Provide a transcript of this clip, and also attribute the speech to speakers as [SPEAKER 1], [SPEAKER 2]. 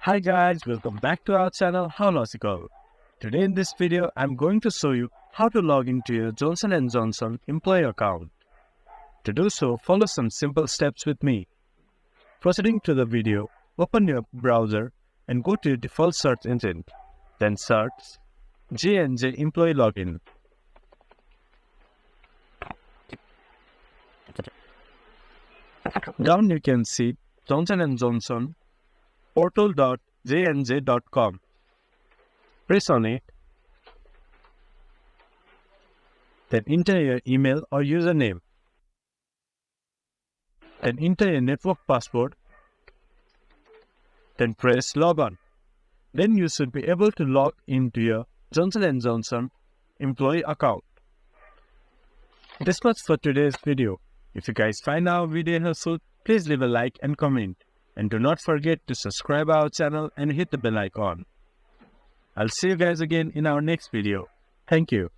[SPEAKER 1] Hi guys, welcome back to our channel How Logical. Today in this video, I'm going to show you how to log into your Johnson & Johnson employee account. To do so, follow some simple steps with me. Proceeding to the video, open your browser and go to your default search engine. Then search J&J Employee Login. Down you can see Johnson & Johnson portal.jnj.com. Press on it. Then enter your email or username. Then enter your network password. Then press login. Then you should be able to log into your Johnson & Johnson employee account. This much for today's video. If you guys find our video helpful, please leave a like and comment. And do not forget to subscribe our channel and hit the bell icon. I'll see you guys again in our next video. Thank you.